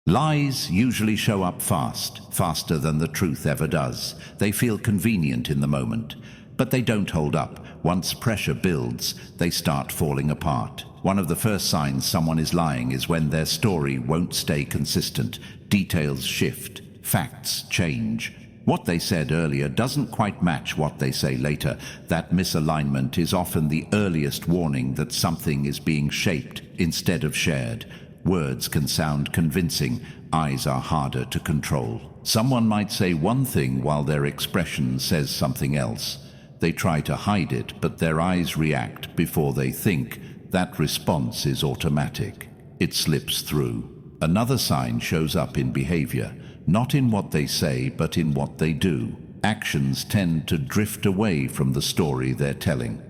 Lies usually show up fast, faster than the truth ever does. They feel convenient in the moment, but they don't hold up. Once pressure builds, they start falling apart. One of the first signs someone is lying is when their story won't stay consistent. Details shift, facts change. What they said earlier doesn't quite match what they say later. That misalignment is often the earliest warning that something is being shaped instead of shared. Words can sound convincing, eyes are harder to control. Someone might say one thing while their expression says something else. They try to hide it, but their eyes react before they think. That response is automatic. It slips through. Another sign shows up in behavior, not in what they say, but in what they do. Actions tend to drift away from the story they're telling.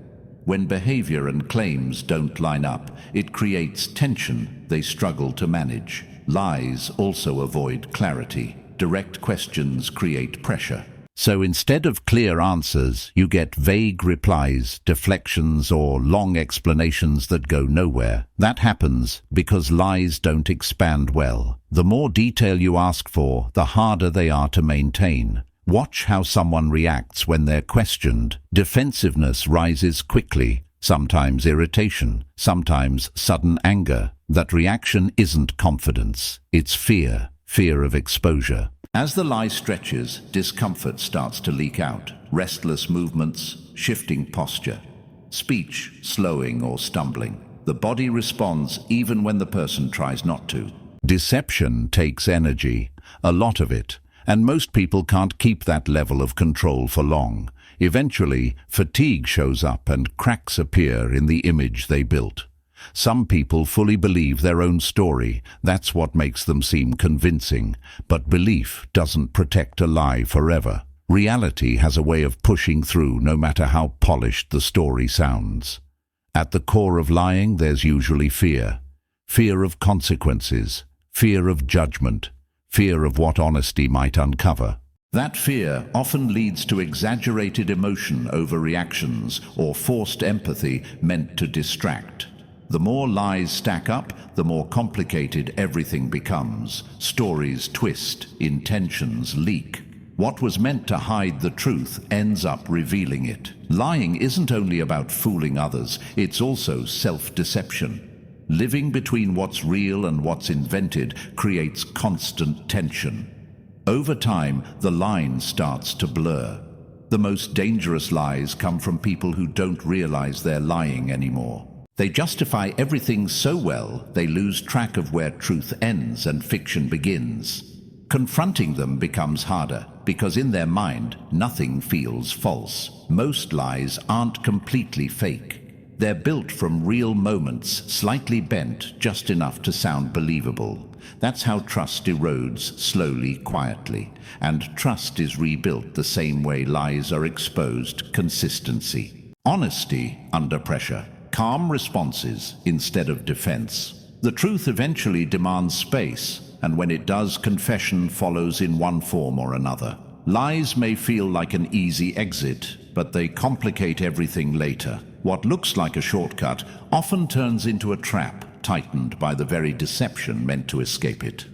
When behavior and claims don't line up, it creates tension they struggle to manage. Lies also avoid clarity. Direct questions create pressure. So instead of clear answers, you get vague replies, deflections, or long explanations that go nowhere. That happens because lies don't expand well. The more detail you ask for, the harder they are to maintain. Watch how someone reacts when they're questioned. Defensiveness rises quickly, sometimes irritation, sometimes sudden anger. That reaction isn't confidence, it's fear, fear of exposure. As the lie stretches, discomfort starts to leak out. Restless movements, shifting posture, speech slowing or stumbling. The body responds even when the person tries not to. Deception takes energy, a lot of it, and most people can't keep that level of control for long. Eventually, fatigue shows up and cracks appear in the image they built. Some people fully believe their own story. That's what makes them seem convincing. But belief doesn't protect a lie forever. Reality has a way of pushing through no matter how polished the story sounds. At the core of lying, there's usually fear. Fear of consequences, fear of judgment, fear of what honesty might uncover. That fear often leads to exaggerated emotion over reactions or forced empathy meant to distract. The more lies stack up, the more complicated everything becomes. Stories twist, intentions leak. What was meant to hide the truth ends up revealing it. Lying isn't only about fooling others, it's also self-deception. Living between what's real and what's invented creates constant tension. Over time, the line starts to blur. The most dangerous lies come from people who don't realize they're lying anymore. They justify everything so well, they lose track of where truth ends and fiction begins. Confronting them becomes harder, because in their mind, nothing feels false. Most lies aren't completely fake. They're built from real moments, slightly bent, just enough to sound believable. That's how trust erodes slowly, quietly. And trust is rebuilt the same way lies are exposed: consistency. Honesty under pressure. Calm responses instead of defense. The truth eventually demands space, and when it does, confession follows in one form or another. Lies may feel like an easy exit, but they complicate everything later. What looks like a shortcut often turns into a trap, tightened by the very deception meant to escape it.